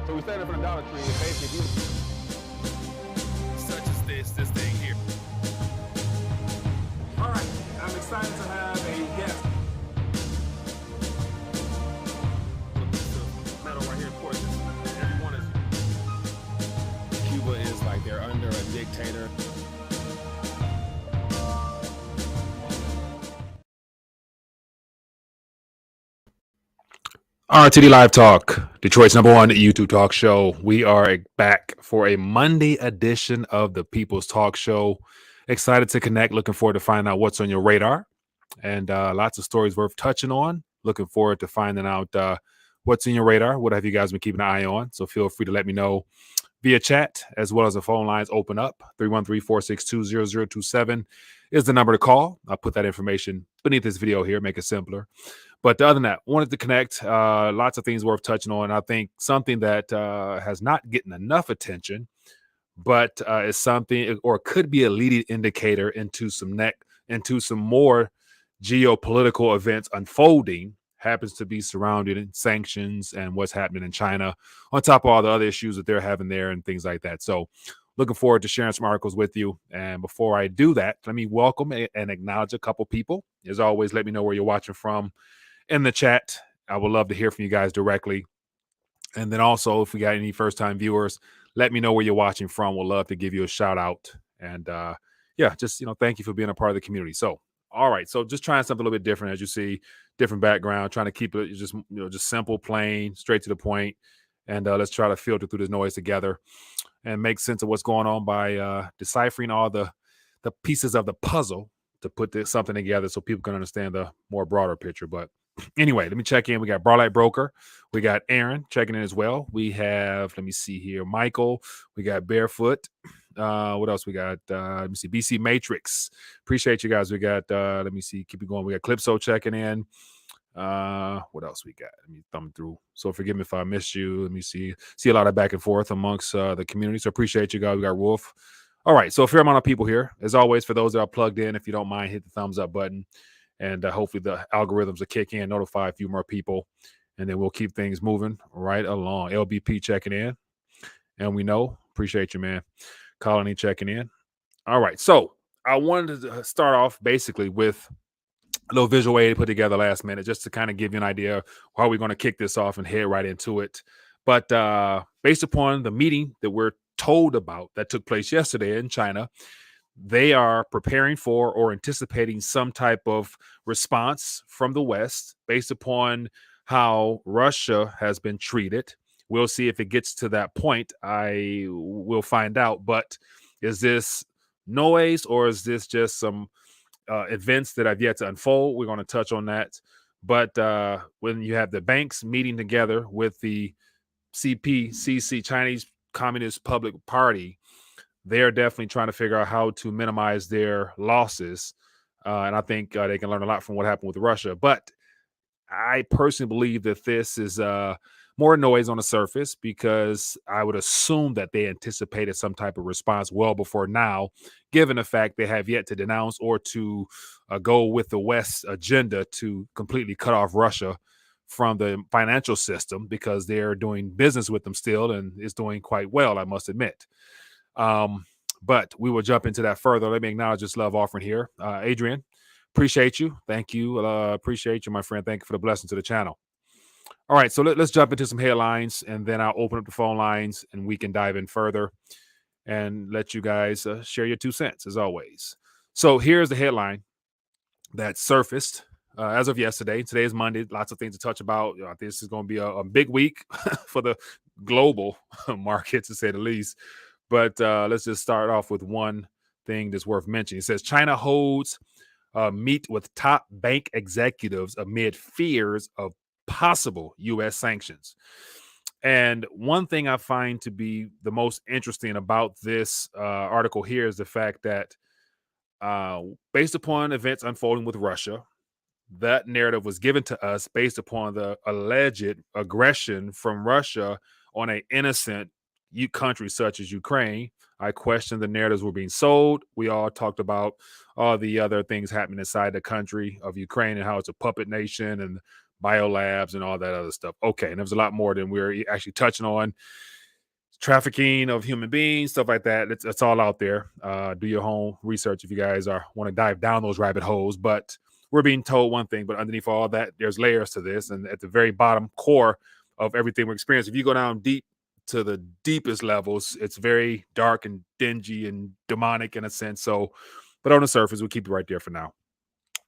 So we stand for the Dollar Tree, and basically, such as this thing here. all right, I'm excited to have a guest. This metal right here, of course, everyone is. Cuba is like they're under a dictator. RTD Live Talk, Detroit's #1 YouTube talk show. We are back for a Monday edition of the People's Talk Show. Excited to connect. Looking forward to find out what's on your radar, and lots of stories worth touching on. Looking forward to finding out what's in your radar. What have you guys been keeping an eye on? So feel free to let me know via chat, as well as the phone lines open up. 313-462-0027 is the number to call. I'll put that information beneath this video here, make it simpler. But other than that, wanted to connect. Lots of things worth touching on. I think something that has not gotten enough attention, but is something, or could be a leading indicator into some more geopolitical events unfolding, happens to be surrounding sanctions and what's happening in China, on top of all the other issues that they're having there and things like that. So looking forward to sharing some articles with you. And before I do that, let me welcome and acknowledge a couple people. As always, let me know where you're watching from in the chat. I would love to hear from you guys directly. And then also, if we got any first-time viewers, let me know where you're watching from. We'll love to give you a shout out. And just thank you for being a part of the community. So, all right, so just trying something a little bit different, as you see, different background, trying to keep it just simple, plain, straight to the point. And let's try to filter through this noise together and make sense of what's going on by deciphering all the pieces of the puzzle to put something together so people can understand the more broader picture. But anyway, let me check in. We got Barlight Broker. We got Aaron checking in as well. We have, let me see here, Michael. We got Barefoot. What else we got? Let me see, BC Matrix. Appreciate you guys. We got, let me see, keep it going. We got Clipso checking in. What else we got? Let me thumb through. So forgive me if I missed you. Let me see a lot of back and forth amongst the community. So appreciate you guys. We got Wolf. All right. So a fair amount of people here. As always, for those that are plugged in, if you don't mind, hit the thumbs up button. And hopefully the algorithms will kick in, notify a few more people, and then we'll keep things moving right along. LBP checking in. And we know, appreciate you, man. Colony checking in. All right. So I wanted to start off basically with a little visual aid put together last minute, just to kind of give you an idea of how we're going to kick this off and head right into it. But based upon the meeting that we're told about that took place yesterday in China, they are preparing for or anticipating some type of response from the West based upon how Russia has been treated. We'll see if it gets to that point. I will find out. But is this noise, or is this just some events that have yet to unfold? We're going to touch on that. But when you have the banks meeting together with the CPCC, Chinese Communist Public Party, they're definitely trying to figure out how to minimize their losses. And I think they can learn a lot from what happened with Russia. But I personally believe that this is more noise on the surface, because I would assume that they anticipated some type of response well before now, given the fact they have yet to denounce or to go with the West's agenda to completely cut off Russia from the financial system, because they're doing business with them still, and it's doing quite well, I must admit. But we will jump into that further. Let me acknowledge this love offering here. Adrian, appreciate you. Thank you. Appreciate you, my friend. Thank you for the blessing to the channel. All right, so let's jump into some headlines, and then I'll open up the phone lines and we can dive in further and let you guys share your 2 cents, as always. So here's the headline that surfaced as of yesterday. Today is Monday. Lots of things to touch about. I think this is going to be a big week for the global market, to say the least. But let's just start off with one thing that's worth mentioning. It says China holds meet with top bank executives amid fears of possible U.S. sanctions. And one thing I find to be the most interesting about this article here is the fact that based upon events unfolding with Russia, that narrative was given to us based upon the alleged aggression from Russia on an innocent country such as Ukraine. I questioned the narratives were being sold. We all talked about all the other things happening inside the country of Ukraine and how it's a puppet nation and biolabs and all that other stuff. Okay, and there was a lot more than we're actually touching on. Trafficking of human beings, stuff like that. It's all out there. Do your home research if you guys want to dive down those rabbit holes. But we're being told one thing, but underneath all that, there's layers to this. And at the very bottom core of everything we're experiencing, if you go down deep to the deepest levels, it's very dark and dingy and demonic in a sense. So, but on the surface, we'll keep it right there for now.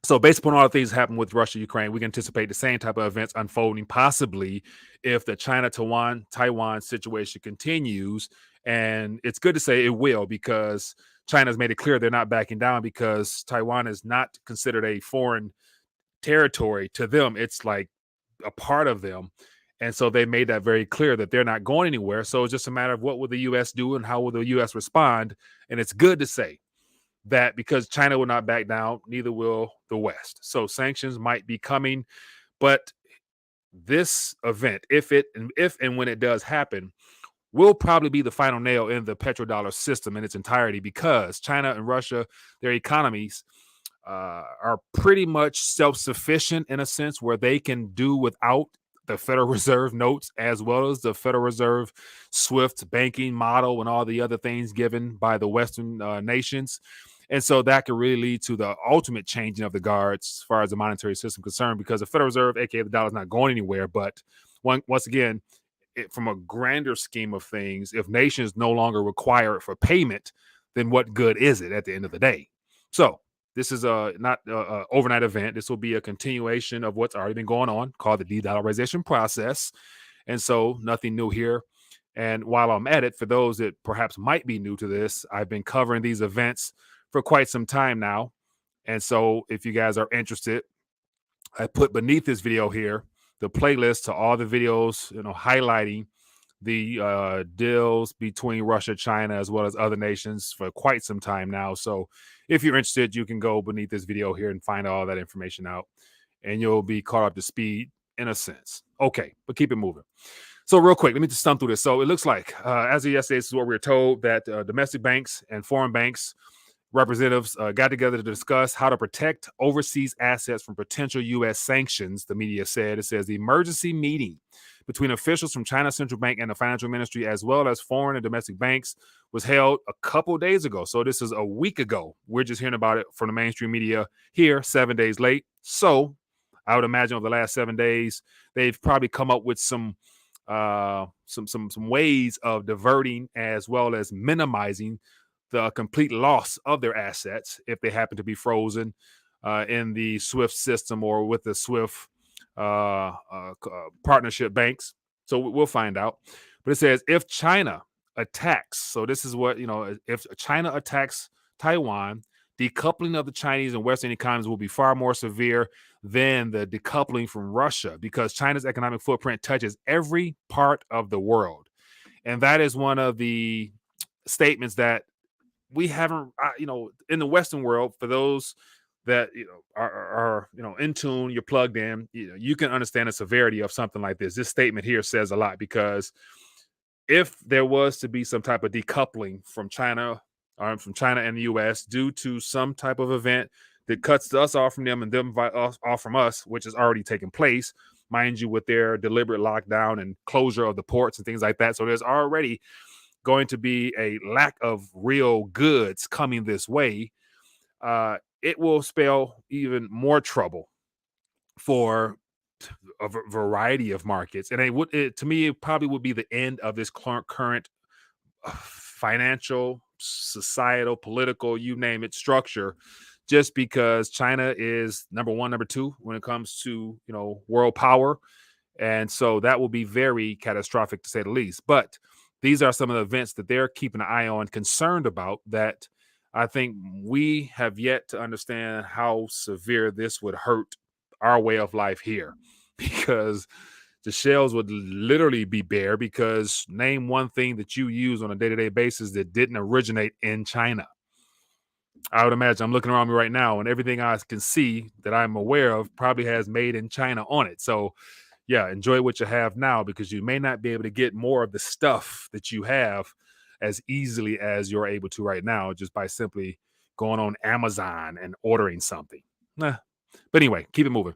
So based upon all the things that happen with Russia, Ukraine, we can anticipate the same type of events unfolding, possibly if the China-Taiwan situation continues. And it's good to say it will, because China's made it clear they're not backing down, because Taiwan is not considered a foreign territory to them. It's like a part of them. And so they made that very clear that they're not going anywhere. So it's just a matter of what will the U.S. do and how will the U.S. respond. And it's good to say that because China will not back down, neither will the West. So sanctions might be coming, but this event, if and when it does happen, will probably be the final nail in the petrodollar system in its entirety, because China and Russia, their economies are pretty much self-sufficient in a sense, where they can do without the Federal Reserve notes, as well as the Federal Reserve SWIFT banking model and all the other things given by the Western nations. And so that could really lead to the ultimate changing of the guards as far as the monetary system concerned, because the Federal Reserve, aka the dollar, is not going anywhere. But once again, from a grander scheme of things, if nations no longer require it for payment, then what good is it at the end of the day? So this is not an overnight event. This will be a continuation of what's already been going on, called the de-dollarization process. And so nothing new here. And while I'm at it, for those that perhaps might be new to this, I've been covering these events for quite some time now. And so if you guys are interested, I put beneath this video here the playlist to all the videos, highlighting the deals between Russia, China, as well as other nations for quite some time now. So if you're interested, you can go beneath this video here and find all that information out, and you'll be caught up to speed in a sense. Okay, but keep it moving. So real quick, let me just thumb through this. So it looks like, as of yesterday, this is what we were told, that domestic banks and foreign banks representatives got together to discuss how to protect overseas assets from potential U.S. sanctions, the media said. It says the emergency meeting between officials from China Central Bank and the financial ministry, as well as foreign and domestic banks, was held a couple days ago. So this is a week ago. We're just hearing about it from the mainstream media here 7 days late. So I would imagine over the last 7 days, they've probably come up with some ways of diverting as well as minimizing the complete loss of their assets if they happen to be frozen in the SWIFT system or with the SWIFT partnership banks. So we'll find out. But it says if China attacks, so this is what, if China attacks Taiwan, decoupling of the Chinese and Western economies will be far more severe than the decoupling from Russia, because China's economic footprint touches every part of the world. And that is one of the statements that we haven't, in the Western world, for those that are in tune, you're plugged in, you can understand the severity of something like this. This statement here says a lot, because if there was to be some type of decoupling from China and the U.S. due to some type of event that cuts us off from them and them off from us, which has already taken place, mind you, with their deliberate lockdown and closure of the ports and things like that. So there's already going to be a lack of real goods coming this way. It will spell even more trouble for a variety of markets, and to me, it probably would be the end of this current financial, societal, political, you name it, structure, just because China is number one, number two when it comes to world power, and so that will be very catastrophic, to say the least. But these are some of the events that they're keeping an eye on, concerned about, that I think we have yet to understand how severe this would hurt our way of life here, because the shelves would literally be bare, because name one thing that you use on a day-to-day basis that didn't originate in China. I would imagine, I'm looking around me right now, and everything I can see that I'm aware of probably has made in China on it. So yeah, enjoy what you have now, because you may not be able to get more of the stuff that you have as easily as you're able to right now, just by simply going on Amazon and ordering something. But anyway, keep it moving.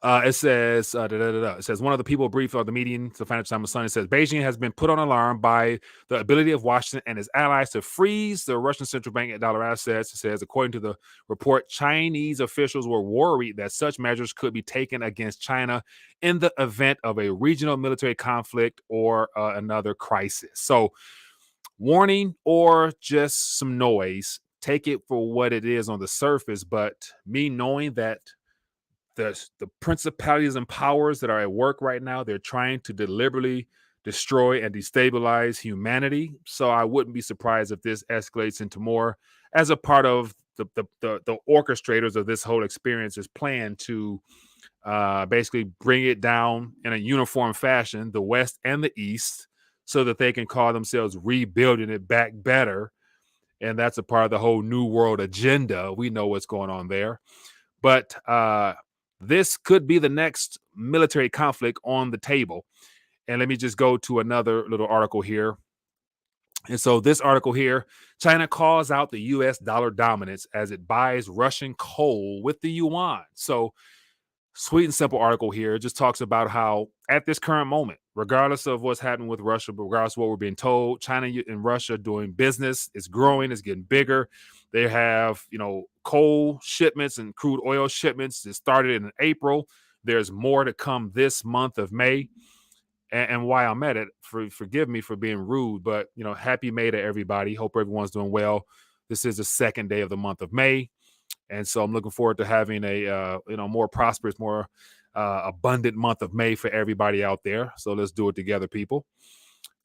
It says, It says one of the people briefed on the meeting to Financial Times on Sunday says Beijing has been put on alarm by the ability of Washington and its allies to freeze the Russian central bank at dollar assets. It says, according to the report, Chinese officials were worried that such measures could be taken against China in the event of a regional military conflict or another crisis. So, warning or just some noise. Take it for what it is on the surface, but me knowing that the principalities and powers that are at work right now, they're trying to deliberately destroy and destabilize humanity. So I wouldn't be surprised if this escalates into more as a part of the orchestrators of this whole experience is plan to basically bring it down in a uniform fashion, the West and the East, so that they can call themselves rebuilding it back better. And that's a part of the whole New World agenda. We know what's going on there. But this could be the next military conflict on the table. And let me just go to another little article here. And so this article here, China calls out the U.S. dollar dominance as it buys Russian coal with the yuan. So sweet and simple article here. It just talks about how at this current moment, regardless of what's happening with Russia, but regardless of what we're being told, China and Russia doing business, it's growing, it's getting bigger. They have, coal shipments and crude oil shipments that started in April. There's more to come this month of May. And why I'm at it, forgive me for being rude, but, happy May to everybody. Hope everyone's doing well. This is the second day of the month of May. And so I'm looking forward to having a more prosperous, more abundant month of May for everybody out there. So let's do it together, people.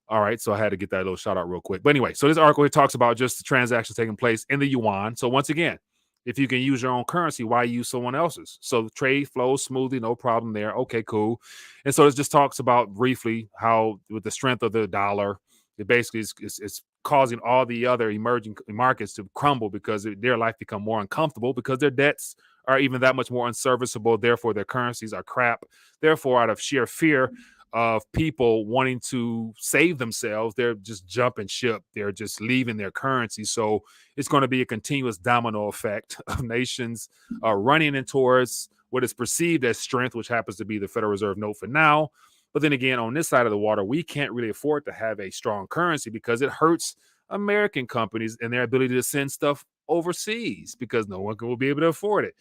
All right. So I had to get that little shout out real quick. But anyway, so this article here talks about just the transactions taking place in the yuan. So once again, if you can use your own currency, why use someone else's? So trade flows smoothly, no problem there. Okay, cool. And so it just talks about briefly how with the strength of the dollar, it basically is causing all the other emerging markets to crumble because their life become more uncomfortable because their debts are even that much more unserviceable. Therefore, their currencies are crap. Therefore, out of sheer fear of people wanting to save themselves, they're just jumping ship. They're just leaving their currency. So it's going to be a continuous domino effect of nations running in towards what is perceived as strength, which happens to be the Federal Reserve note for now. But then again, on this side of the water, we can't really afford to have a strong currency because it hurts American companies and their ability to send stuff overseas because no one will be able to afford it.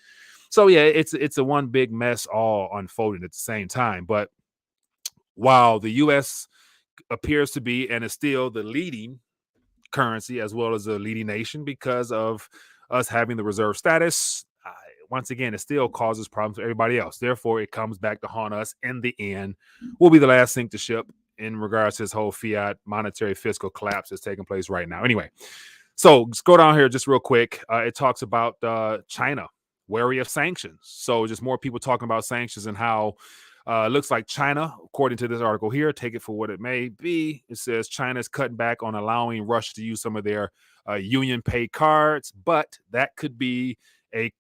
So yeah, it's a one big mess all unfolding at the same time. But while the U.S. appears to be and is still the leading currency as well as the leading nation because of us having the reserve status, once again, it still causes problems for everybody else. Therefore, it comes back to haunt us in the end. We'll be the last sink to ship in regards to this whole fiat monetary fiscal collapse that's taking place right now. Anyway, so let's go down here just real quick. It talks about China, wary of sanctions. So just more people talking about sanctions and how looks like China, according to this article here, take it for what it may be. It says China is cutting back on allowing Russia to use some of their Union Pay cards, but that could be a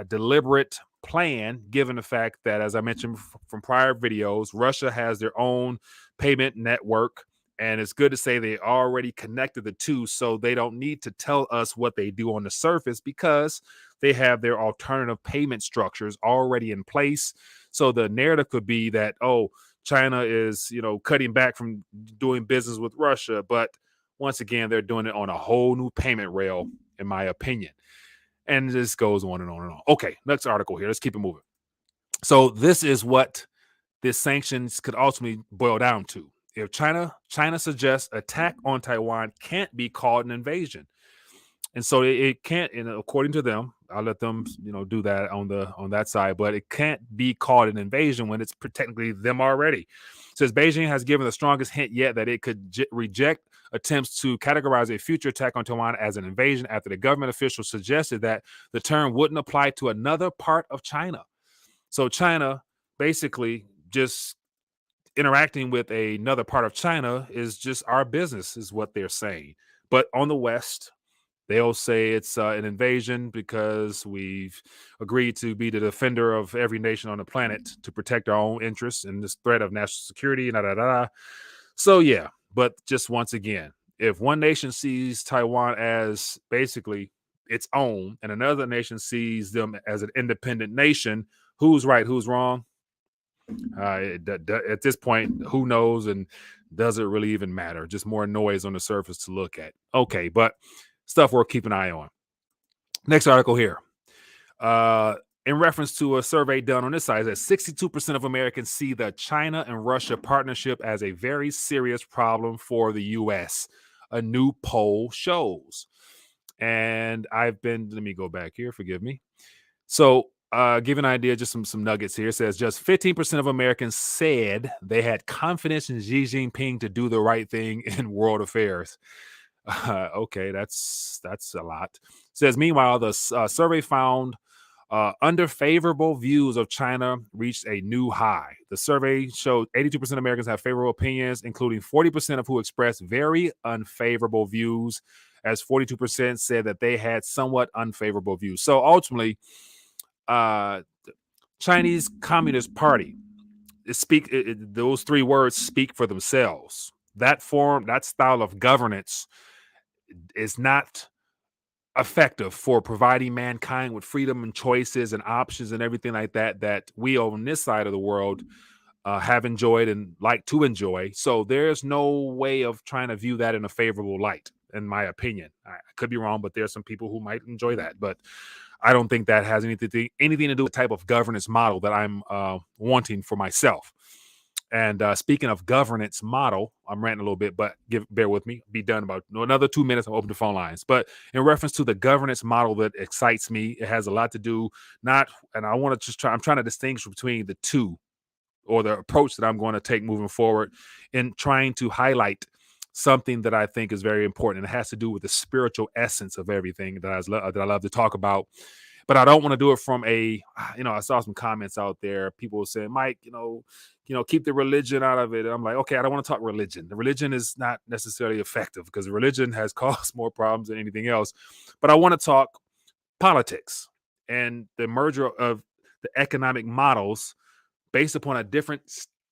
deliberate plan, given the fact that, as I mentioned from prior videos, Russia has their own payment network. And it's good to say they already connected the two, so they don't need to tell us what they do on the surface because they have their alternative payment structures already in place. So the narrative could be that, China is, cutting back from doing business with Russia. But once again, they're doing it on a whole new payment rail, in my opinion. And this goes on and on and on. Okay, next article here. Let's keep it moving. So this is what this sanctions could ultimately boil down to. If China suggests attack on Taiwan can't be called an invasion. And so it can't, according to them, I'll let them, do that on that side, but it can't be called an invasion when it's technically them already. It says Beijing has given the strongest hint yet that it could reject attempts to categorize a future attack on Taiwan as an invasion after the government officials suggested that the term wouldn't apply to another part of China. So China basically just interacting with another part of China is just our business, is what they're saying. But on the West, they'll say it's an invasion because we've agreed to be the defender of every nation on the planet to protect our own interests and this threat of national security. So, yeah, but just once again, if one nation sees Taiwan as basically its own and another nation sees them as an independent nation, Who's right, who's wrong? At this point, who knows, and does it really even matter? Just more noise on the surface to look at. Okay, but stuff worth keeping an eye on. Next article here. In reference to a survey done on this side, that 62% of Americans see the China and Russia partnership as a very serious problem for the U.S., a new poll shows. And let me go back here, forgive me. So, give an idea, just some nuggets here. It says just 15% of Americans said they had confidence in Xi Jinping to do the right thing in world affairs. Okay, that's a lot. It says, meanwhile, the survey found under favorable views of China reached a new high. The survey showed 82% of Americans have favorable opinions, including 40% of who expressed very unfavorable views, as 42% said that they had somewhat unfavorable views. So ultimately, Chinese Communist Party, those three words speak for themselves. That style of governance is not effective for providing mankind with freedom and choices and options and everything like that we on this side of the world have enjoyed and like to enjoy. So there's no way of trying to view that in a favorable light, in my opinion. I could be wrong, but there's some people who might enjoy that. But I don't think that has anything to do with the type of governance model that I'm wanting for myself. And speaking of governance model, I'm ranting a little bit, but bear with me. Be done about another 2 minutes. I'll open the phone lines. But in reference to the governance model that excites me, it has a lot to do and I want to I'm trying to distinguish between the two, or the approach that I'm going to take moving forward in trying to highlight something that I think is very important. And it has to do with the spiritual essence of everything that I love to talk about. But I don't want to do it from I saw some comments out there. People saying, Mike, keep the religion out of it. And I'm like, okay, I don't want to talk religion. The religion is not necessarily effective because religion has caused more problems than anything else. But I want to talk politics and the merger of the economic models based upon a different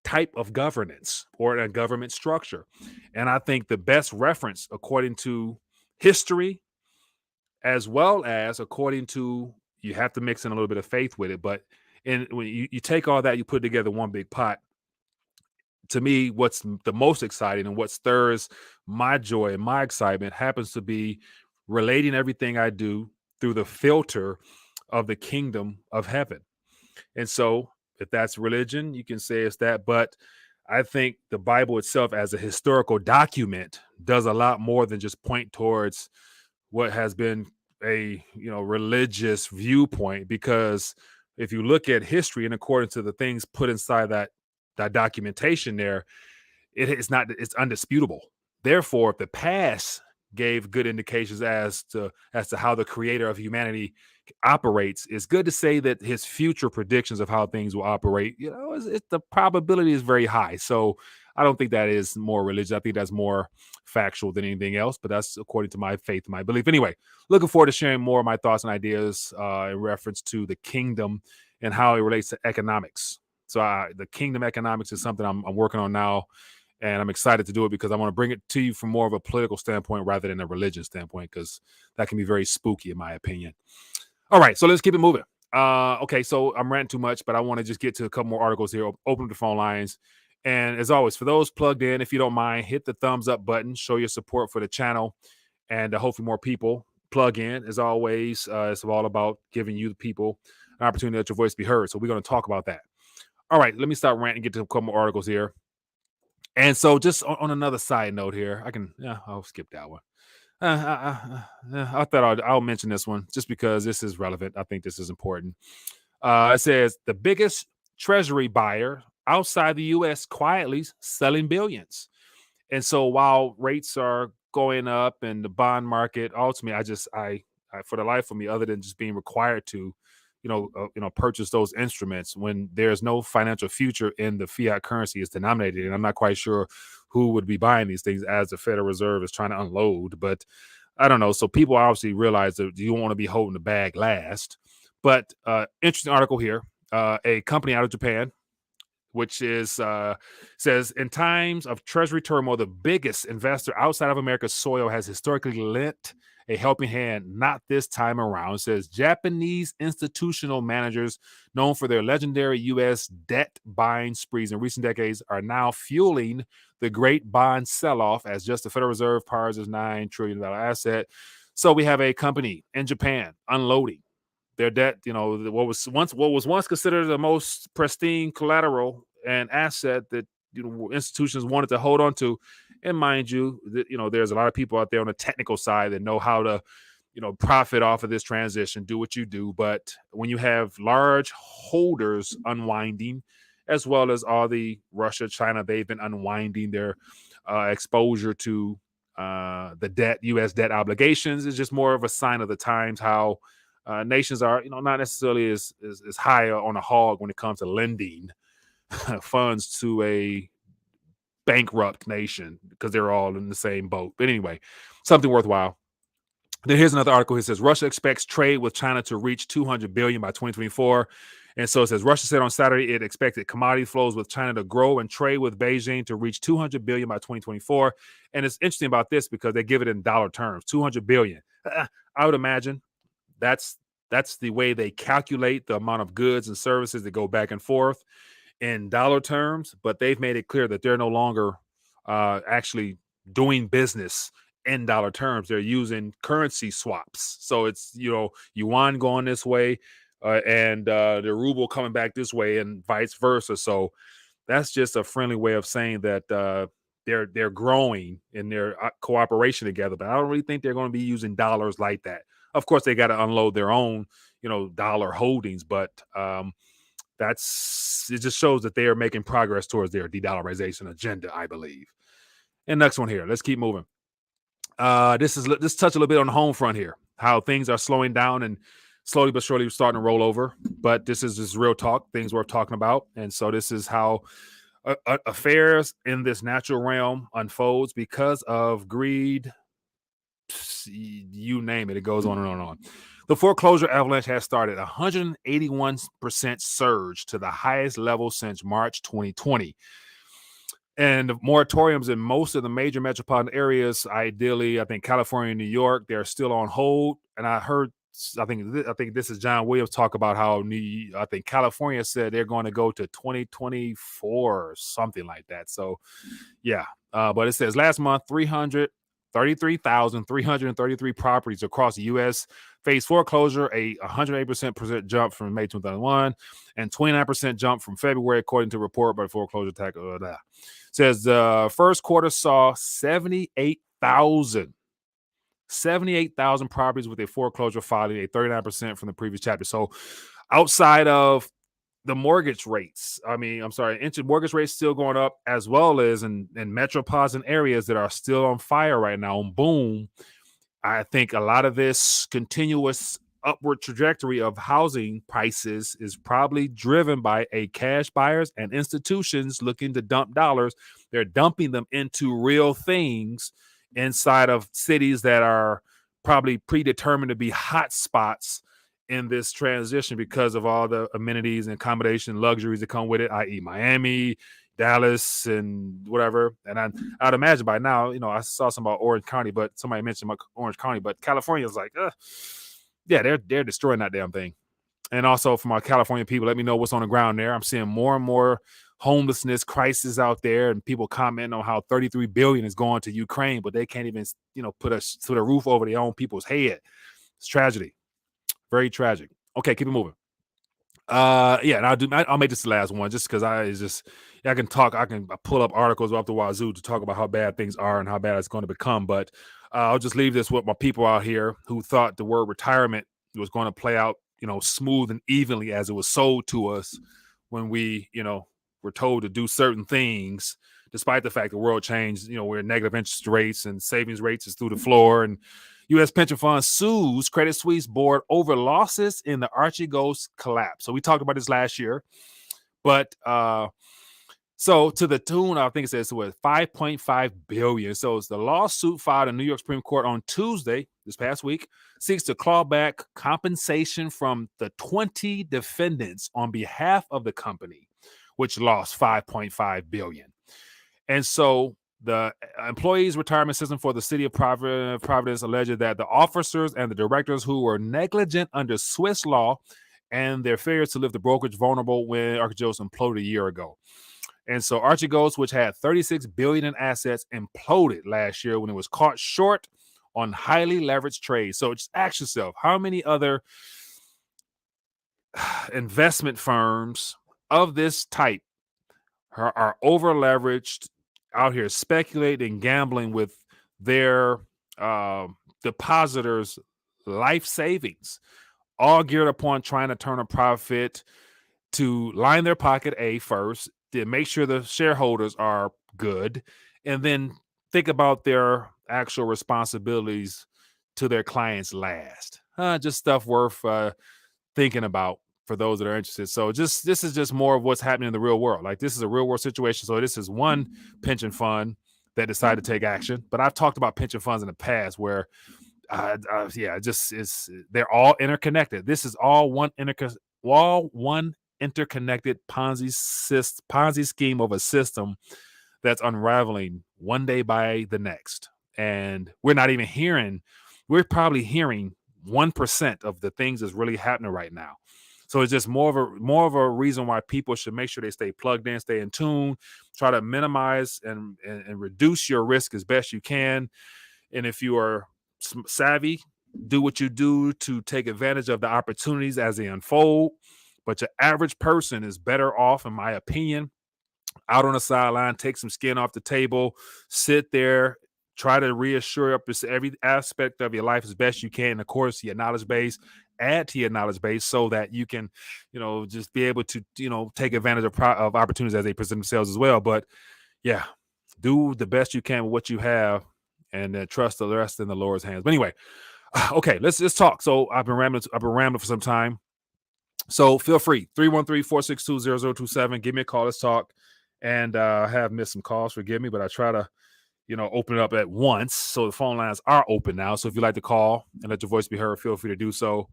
type of governance or a government structure. And I think the best reference, according to history, as well as according to, you have to mix in a little bit of faith with it, but when you take all that, you put together one big pot. To me, what's the most exciting and what stirs my joy and my excitement happens to be relating everything I do through the filter of the kingdom of heaven. And so if that's religion, you can say it's that. But I think the Bible itself as a historical document does a lot more than just point towards what has been a religious viewpoint. Because if you look at history and according to the things put inside that documentation there, it's undisputable. Therefore, if the past gave good indications as to how the creator of humanity operates, it's good to say that his future predictions of how things will operate, the probability is very high. So I don't think that is more religious. I think that's more factual than anything else, but that's according to my faith and my belief. Anyway, looking forward to sharing more of my thoughts and ideas in reference to the kingdom and how it relates to economics. So the kingdom economics is something I'm working on now, and I'm excited to do it because I want to bring it to you from more of a political standpoint rather than a religious standpoint, because that can be very spooky in my opinion. All right, so let's keep it moving. Okay, so I'm ranting too much, but I want to just get to a couple more articles here. Open the phone lines. And as always, for those plugged in, if you don't mind, hit the thumbs up button, show your support for the channel, and hopefully more people plug in. As always, it's all about giving you the people an opportunity to let your voice be heard. So we're going to talk about that. All right, let me stop ranting and get to a couple more articles here. And so just on another side note here, I'll skip that one. I thought I'll mention this one just because this is relevant. I think this is important. It says the biggest Treasury buyer outside the U.S. quietly selling billions. And so while rates are going up and the bond market, ultimately, I for the life of me, other than just being required to, purchase those instruments when there's no financial future in the fiat currency is denominated. And I'm not quite sure who would be buying these things as the Federal Reserve is trying to unload. But I don't know. So people obviously realize that you don't want to be holding the bag last. But interesting article here. A company out of Japan, which is says in times of Treasury turmoil, the biggest investor outside of America's soil has historically lent a helping hand, not this time around. It says Japanese institutional managers known for their legendary U.S. debt buying sprees in recent decades are now fueling the great bond sell-off as just the Federal Reserve powers its $9 trillion asset. So we have a company in Japan unloading their debt, what was once considered the most pristine collateral and asset that institutions wanted to hold on to. And mind you, there's a lot of people out there on the technical side that know how to, profit off of this transition, do what you do. But when you have large holders unwinding, as well as all the Russia, China, they've been unwinding their exposure to the debt, U.S. debt obligations, is just more of a sign of the times how nations are, not necessarily as high on a hog when it comes to lending funds to a bankrupt nation because they're all in the same boat. But anyway, something worthwhile. Then here's another article. It says Russia expects trade with China to reach $200 billion by 2024. And so it says Russia said on Saturday it expected commodity flows with China to grow and trade with Beijing to reach $200 billion by 2024. And it's interesting about this because they give it in dollar terms, $200 billion. I would imagine that's the way they calculate the amount of goods and services that go back and forth in dollar terms. But they've made it clear that they're no longer actually doing business in dollar terms. They're using currency swaps. So it's, Yuan going this way and the ruble coming back this way and vice versa. So that's just a friendly way of saying that they're growing in their cooperation together. But I don't really think they're going to be using dollars like that. Of course, they got to unload their own, dollar holdings. But it just shows that they are making progress towards their de-dollarization agenda, I believe. And next one here. Let's keep moving. This touch a little bit on the home front here, how things are slowing down and slowly but surely starting to roll over. But this is just real talk, things worth talking about. And so this is how affairs in this natural realm unfolds because of greed. You name it. It goes on and on and on. The foreclosure avalanche has started. 181% surge to the highest level since March 2020. And moratoriums in most of the major metropolitan areas, ideally, I think California and New York, they're still on hold. And I think this is John Williams talk about how I think California said they're going to go to 2024 or something like that. So, yeah. But it says last month, 333,333 properties across the U.S. faced foreclosure, a 108% jump from May 2001 and 29% jump from February, according to a report by Foreclosure Tech. Says the first quarter saw 78,000 properties with a foreclosure filing, a 39% from the previous chapter. So outside of the mortgage rates, mortgage rates still going up, as well as in metropolitan areas that are still on fire right now. Boom. I think a lot of this continuous upward trajectory of housing prices is probably driven by cash buyers and institutions looking to dump dollars. They're dumping them into real things inside of cities that are probably predetermined to be hot spots in this transition because of all the amenities and accommodation luxuries that come with it, i.e. Miami, Dallas, and whatever. And I'd imagine by now, I saw some about Orange County, but somebody mentioned Orange County, but California is like, yeah, they're destroying that damn thing. And also for my California people, let me know what's on the ground there. I'm seeing more and more homelessness crisis out there, and people commenting on how $33 billion is going to Ukraine, but they can't even, put a roof over their own people's head. It's tragedy. Very tragic. Okay, keep it moving. And I'll make this the last one just because I can pull up articles up the wazoo to talk about how bad things are and how bad it's going to become. But I'll just leave this with my people out here who thought the word retirement was going to play out, smooth and evenly as it was sold to us when we, were told to do certain things, despite the fact the world changed. We're negative interest rates and savings rates is through the floor, and U.S. pension fund sues Credit Suisse board over losses in the Archegos collapse. So we talked about this last year, but so to the tune, I think it says $5.5 billion. So it's the lawsuit filed in New York Supreme Court on Tuesday, this past week, seeks to claw back compensation from the 20 defendants on behalf of the company, which lost $5.5 billion. And so The employees' retirement system for the city of Providence alleged that the officers and the directors who were negligent under Swiss law and their failure to lift the brokerage vulnerable when Archegos imploded a year ago. And so Archegos, which had $36 billion in assets, imploded last year when it was caught short on highly leveraged trades. So just ask yourself, how many other investment firms of this type are over leveraged, out here speculating, gambling with their depositors' life savings, all geared upon trying to turn a profit to line their pocket first, to make sure the shareholders are good, and then think about their actual responsibilities to their clients last. Just stuff worth thinking about for those that are interested. So this is just more of what's happening in the real world. Like, this is a real world situation. So this is one pension fund that decided to take action. But I've talked about pension funds in the past where they're all interconnected. This is all one interconnected Ponzi scheme of a system that's unraveling one day by the next. And we're probably hearing 1% of the things that's really happening right now. So it's just more of a reason why people should make sure they stay plugged in, stay in tune, try to minimize and reduce your risk as best you can. And if you are savvy, do what you do to take advantage of the opportunities as they unfold. But your average person is better off, in my opinion, out on the sideline, take some skin off the table, sit there, try to reassure up every aspect of your life as best you can. And of course, your knowledge base, add to your knowledge base so that you can, just be able to, take advantage of opportunities as they present themselves as well. But yeah, do the best you can with what you have and trust the rest in the Lord's hands. But anyway, okay, let's talk. So I've been rambling for some time. So feel free, 313-462-0027. Give me a call. Let's talk. And I have missed some calls. Forgive me, but I try to, open it up at once. So the phone lines are open now. So if you'd like to call and let your voice be heard, feel free to do so.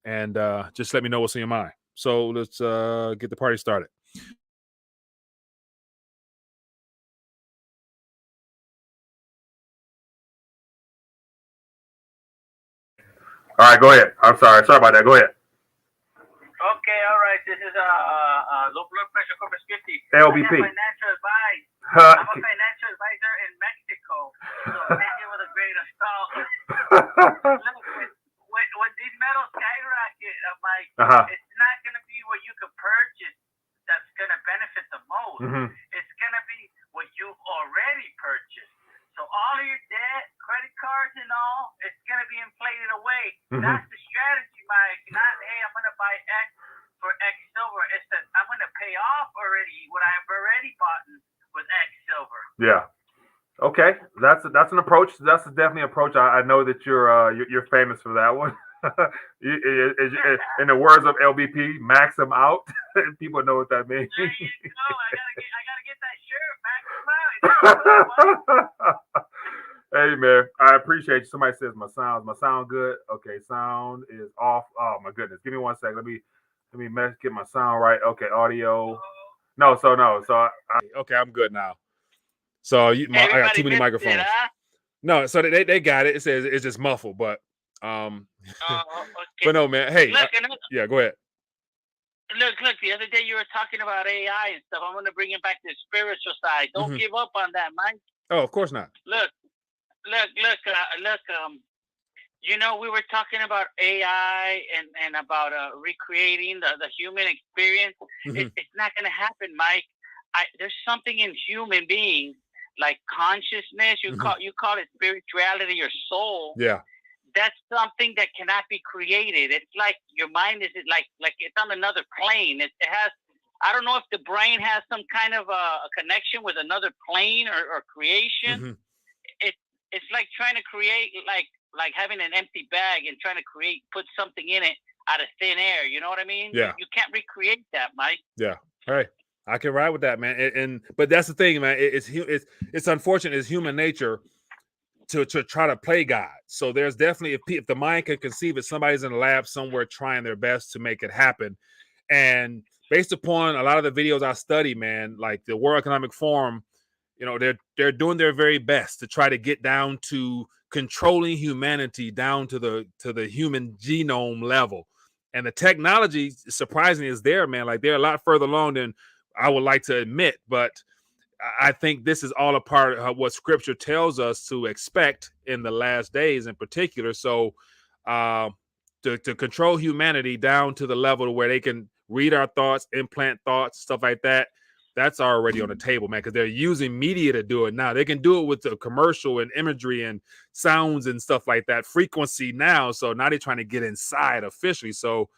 And just let me know what's in your mind. So let's get the party started. All right, go ahead. I'm sorry. Sorry about that. Go ahead. Okay, all right. This is low blood pressure Corpus Christi. LBP. Financial advice. I'm a financial advisor in Mexico, so take it with a grain of salt. Look, when these metals skyrocket, Mike, it's not going to be what you can purchase that's going to benefit the most. Mm-hmm. It's going to be what you already purchased. So all of your debt, credit cards and all, it's going to be inflated away. Mm-hmm. That's the strategy, Mike. Not, hey, I'm going to buy X for X silver. It's that I'm going to pay off already what I've already bought with X silver. Yeah. Okay. That's an approach. That's definitely an approach. I know that you're famous for that one. In the words of LBP, max them out. People know what that means. There you go. I gotta get that shirt. Max them out. Hey man, I appreciate you. Somebody says my sound good. Okay, sound is off. Oh my goodness. Give me 1 second. Let me get my sound right. Okay, audio. No. Okay, I'm good now. So I got too many microphones. It, huh? No, so they got it. It says it's just muffled, but okay. But no, man. Hey, look, yeah, go ahead. Look. The other day you were talking about AI and stuff. I'm going to bring it back to the spiritual side. Don't give up on that, Mike. Oh, of course not. Look. We were talking about AI and about recreating the human experience. Mm-hmm. It's not going to happen, Mike. There's something in human beings like consciousness. You call it spirituality or soul. Yeah. That's something that cannot be created. It's like your mind is like it's on another plane. It has. I don't know if the brain has some kind of a connection with another plane or creation. Mm-hmm. It's like trying to create like having an empty bag and trying to put something in it out of thin air. You know what I mean? Yeah. You can't recreate that, Mike. Yeah. All right. I can ride with that, man. But that's the thing, man. It's unfortunate. It's human nature to try to play God. So there's definitely, if the mind can conceive it, somebody's in the lab somewhere trying their best to make it happen. And based upon a lot of the videos I study, man, like the World Economic Forum they're doing their very best to try to get down to controlling humanity down to the human genome level. And the technology, surprisingly, is there, man. Like, they're a lot further along than I would like to admit, but I think this is all a part of what Scripture tells us to expect in the last days, in particular. So, to control humanity down to the level where they can read our thoughts, implant thoughts, stuff like that, that's already on the table, man. Because they're using media to do it now. They can do it with the commercial and imagery and sounds and stuff like that, frequency now. So now they're trying to get inside officially. So,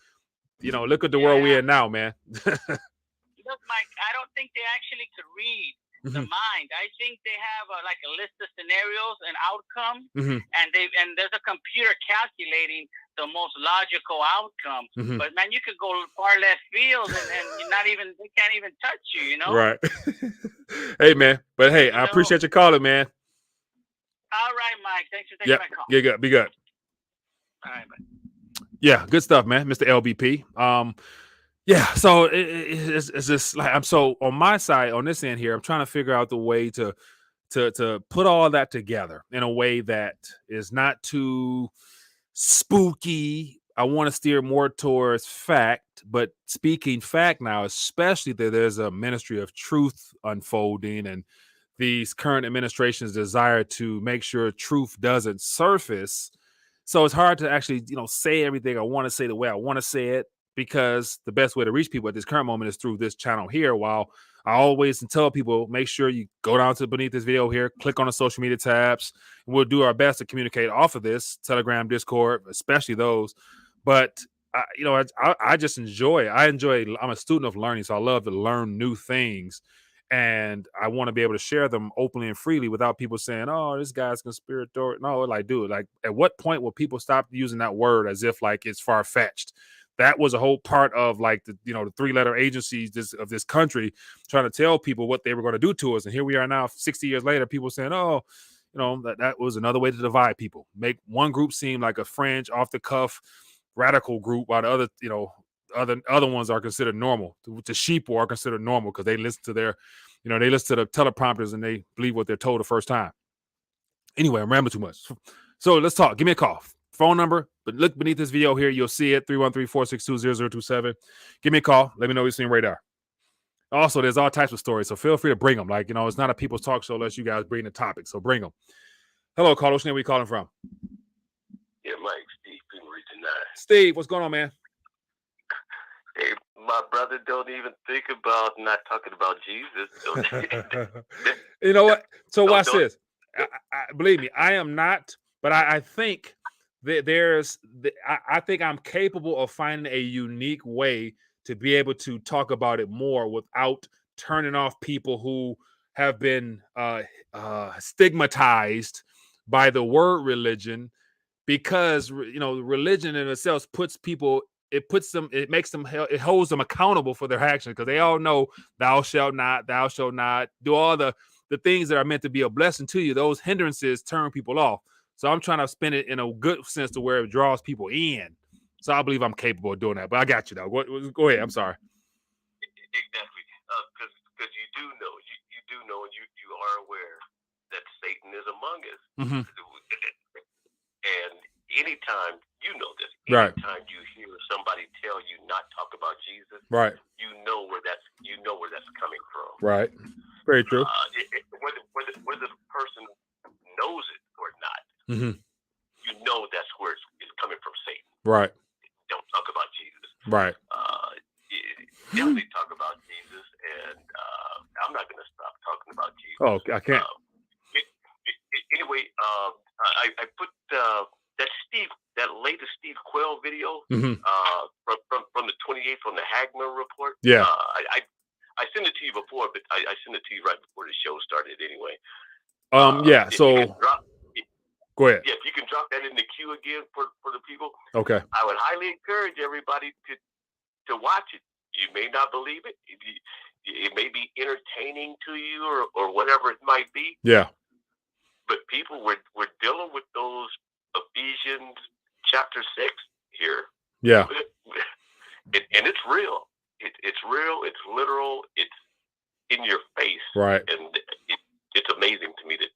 look at the world we're in now, man. Look, Mike, I don't think they actually could read the mind. I think they have like a list of scenarios and outcomes, and there's a computer calculating the most logical outcome. But man, you could go far left field, and you're not even, they can't even touch you, Right. Hey, man. But hey, I appreciate you calling, man. All right, Mike. Thanks for taking my call. Yeah, good. Be good. All right, man. Yeah, good stuff, man. Mr. LBP. Yeah, so it's just like, I'm so on my side, on this end here, I'm trying to figure out the way to put all that together in a way that is not too spooky. I want to steer more towards fact, but speaking fact now, especially that there's a ministry of truth unfolding, and these current administration's desire to make sure truth doesn't surface. So it's hard to actually, say everything I want to say the way I want to say it, because the best way to reach people at this current moment is through this channel here. While I always tell people, make sure you go down to beneath this video here, click on the social media tabs, and we'll do our best to communicate off of this Telegram, Discord, especially those. But I just enjoy. I'm a student of learning, so I love to learn new things, and I want to be able to share them openly and freely without people saying, "Oh, this guy's conspiratorial." No, like, dude, like, at what point will people stop using that word as if like it's far fetched? That was a whole part of like the 3-letter agencies of this country trying to tell people what they were going to do to us. And here we are now, 60 years later, people saying, "Oh, that was another way to divide people, make one group seem like a fringe, off the cuff, radical group, while the other, other ones are considered normal. The sheep are considered normal because they listen to their, they listen to the teleprompters and they believe what they're told the first time." Anyway, I'm rambling too much. So let's talk. Give me a call. Phone number, but look beneath this video here. You'll see it, 313-462-0027. Give me a call. Let me know what you've seen right there. Also, there's all types of stories, so feel free to bring them. Like, it's not a people's talk show unless you guys bring the topic, so bring them. Hello, caller. Where are you calling from? Yeah, Mike, Steve, Region 9. Steve, what's going on, man? Hey, my brother, don't even think about not talking about Jesus. You know what? So watch this. Believe me, I am not, but I think that I think I'm capable of finding a unique way to be able to talk about it more without turning off people who have been stigmatized by the word religion, because religion in itself puts people, it holds them accountable for their actions, because they all know thou shalt not do all the things that are meant to be a blessing to you. Those hindrances turn people off. So I'm trying to spin it in a good sense to where it draws people in. So I believe I'm capable of doing that. But I got you, though. Go ahead. I'm sorry. Exactly. Because you do know, and you are aware that Satan is among us. And anytime, you know this, anytime you hear somebody tell you not talk about Jesus, right, you know where that's coming from. Right. Very true. Whether the person knows it or not, you know that's where it's coming from, Satan. Right. Don't talk about Jesus. Right. Definitely talk about Jesus, and I'm not going to stop talking about Jesus. Oh, I can't. Anyway, I put that latest Steve Quayle video from the 28th on the Hagman report. Yeah. I sent it to you before, but I sent it to you right before the show started anyway. Yeah, so go ahead. Yeah, if you can drop that in the queue again for the people. Okay. I would highly encourage everybody to watch it. You may not believe it. It may be entertaining to you or whatever it might be. Yeah. But people, we're dealing with those Ephesians chapter 6 here. Yeah. And it's real. It's real. It's literal. It's in your face. Right. And it's amazing to me that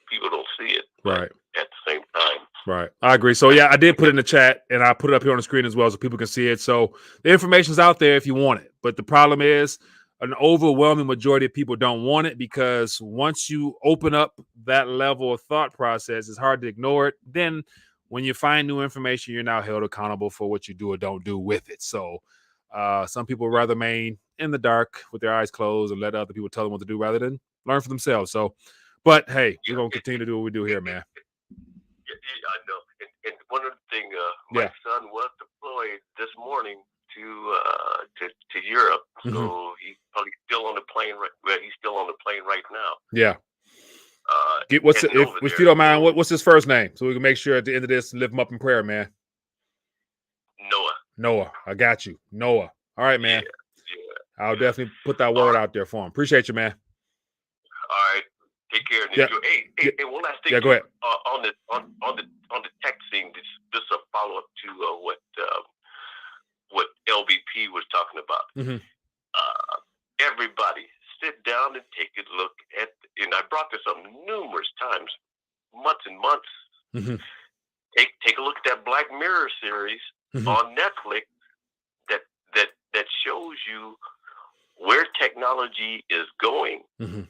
people don't see it. Right. At the same time. Right. I agree. So yeah, I did put it in the chat and I put it up here on the screen as well so people can see it. So the information's out there if you want it. But the problem is an overwhelming majority of people don't want it because once you open up that level of thought process, it's hard to ignore it. Then when you find new information, you're now held accountable for what you do or don't do with it. So some people rather remain in the dark with their eyes closed and let other people tell them what to do rather than learn for themselves. So, but hey, we're going to continue to do what we do here, man. Yeah, I know. And one other thing, my son was deployed this morning to Europe, so he's probably still on the plane. He's still on the plane right now. Yeah. If you don't mind, what's his first name, so we can make sure at the end of this lift him up in prayer, man. Noah. I got you, Noah. All right, man. Yeah. I'll definitely put that word out there for him. Appreciate you, man. All right. Take care. And hey, one last thing. Yeah, go ahead. On the tech scene, this is a follow up to what LVP was talking about. Mm-hmm. Everybody sit down and take a look at, and I brought this up numerous times, months and months. Mm-hmm. Take a look at that Black Mirror series on Netflix that shows you where technology is going. Mm-hmm.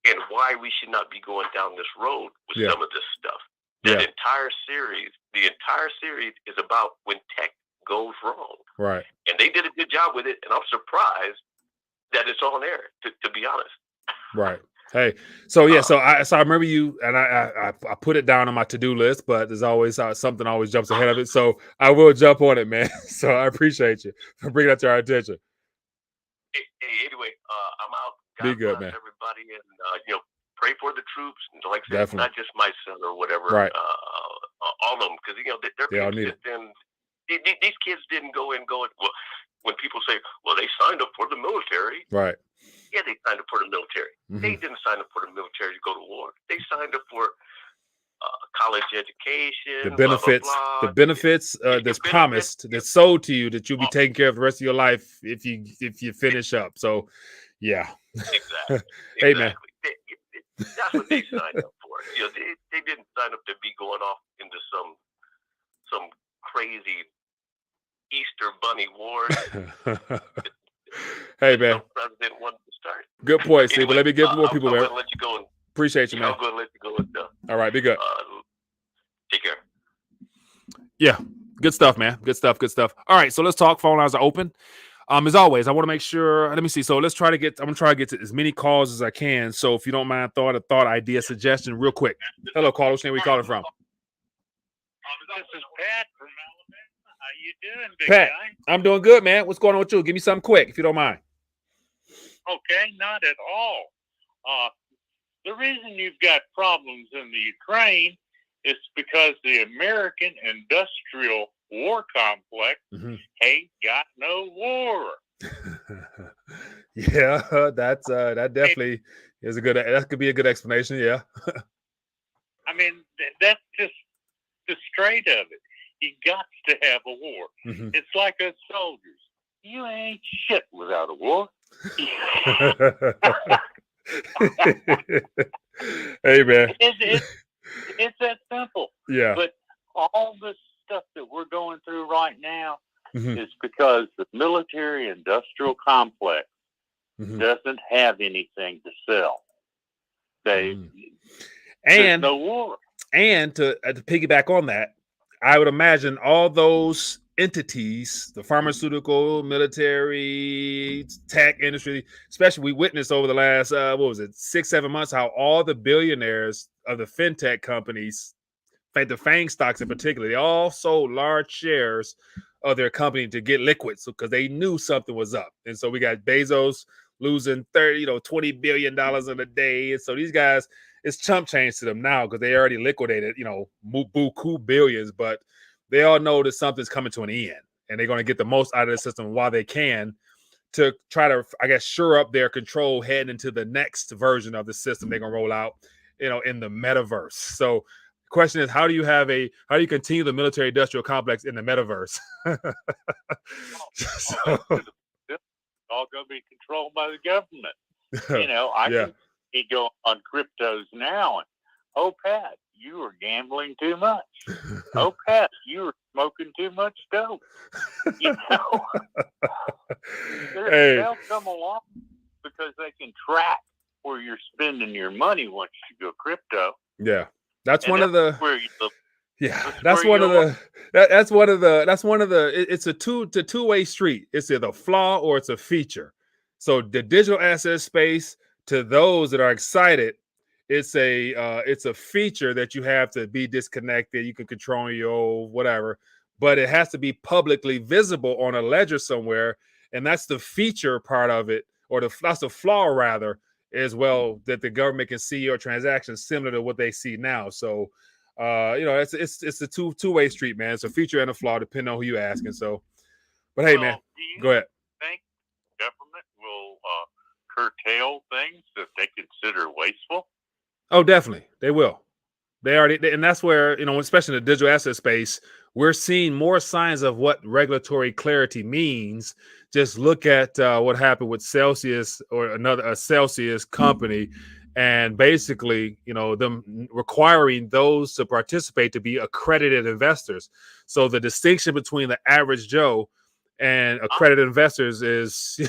And why we should not be going down this road with some of this stuff. The entire series is about when tech goes wrong. Right. And they did a good job with it, and I'm surprised that it's on air, to be honest. Right. Hey, so yeah, so I remember you, and I put it down on my to-do list, but there's always something always jumps ahead of it. So I will jump on it, man. So I appreciate you for bringing that to our attention. Hey, anyway, I'm out. God be good, man. Everybody, and pray for the troops. And like I said, not just my son or whatever. Right. All of them, because these kids didn't go. Well, when people say, "Well, they signed up for the military," right? Yeah, they signed up for the military. Mm-hmm. They didn't sign up for the military to go to war. They signed up for college education, the benefits, blah, blah, blah. The benefits that's promised, that's sold to you, that you'll be taken care of the rest of your life if you finish up. So, yeah. Exactly. Hey, man. That's what they signed up for. They didn't sign up to be going off into some crazy Easter bunny war. Hey, man. President wanted to start. Good point, Steve. But let me get more people, man. Let you go. Appreciate you, man. I'm going to let you go and stuff. All right, be good. Take care. Yeah, good stuff, man. Good stuff. All right, so let's talk. Phone lines are open. As always, I want to make sure. Let me see. So I'm gonna try to get to as many calls as I can. So if you don't mind, thought, idea, suggestion, real quick. Hello, caller. What's your name? Where you calling from? This is Pat from Alabama. How you doing, big Pat, guy? I'm doing good, man. What's going on with you? Give me something quick, if you don't mind. Okay, not at all. The reason you've got problems in the Ukraine is because the American industrial war complex ain't got no war. Yeah, that definitely is that could be a good explanation. Yeah. I mean, that's just the straight of it. You got to have a war. Mm-hmm. It's like us soldiers. You ain't shit without a war. Hey, man. It's that simple. Yeah. But all this stuff that we're going through right now is because the military-industrial complex doesn't have anything to sell. There's no war. And to piggyback on that, I would imagine all those entities, the pharmaceutical, military, tech industry, especially we witnessed over the last 6-7 months how all the billionaires of the fintech companies, the FANG stocks in particular, they all sold large shares of their company to get liquid, because they knew something was up. And so we got Bezos losing $20 billion in a day. And so these guys, it's chump change to them now because they already liquidated, buku billions, but they all know that something's coming to an end and they're going to get the most out of the system while they can to try to, I guess, shore up their control heading into the next version of the system they're going to roll out, in the metaverse. So the question is, how do you continue the military industrial complex in the metaverse? It's all going to be controlled by the government. I he go on cryptos now and, oh, Pat, you were gambling too much. Oh, Pat, you were smoking too much dope. You know, they'll come along because they can track where you're spending your money once you go crypto. Yeah, that's one of the. That's one of the. It's a two-way street. It's either a flaw or it's a feature. So the digital asset space, to those that are excited, it's a feature that you have to be disconnected. You can control your whatever, but it has to be publicly visible on a ledger somewhere, and that's the feature part of it, or that's the flaw rather, as well, that the government can see your transactions similar to what they see now. So, it's a two-way street, man. It's a feature and a flaw depending on who you're asking. So, but hey, man, go ahead. Think government will curtail things that they consider wasteful? Oh, definitely. They will. And that's where, especially in the digital asset space, we're seeing more signs of what regulatory clarity means. Just look at what happened with Celsius, or a Celsius company, and basically, them requiring those to participate to be accredited investors. So the distinction between the average Joe and accredited investors is,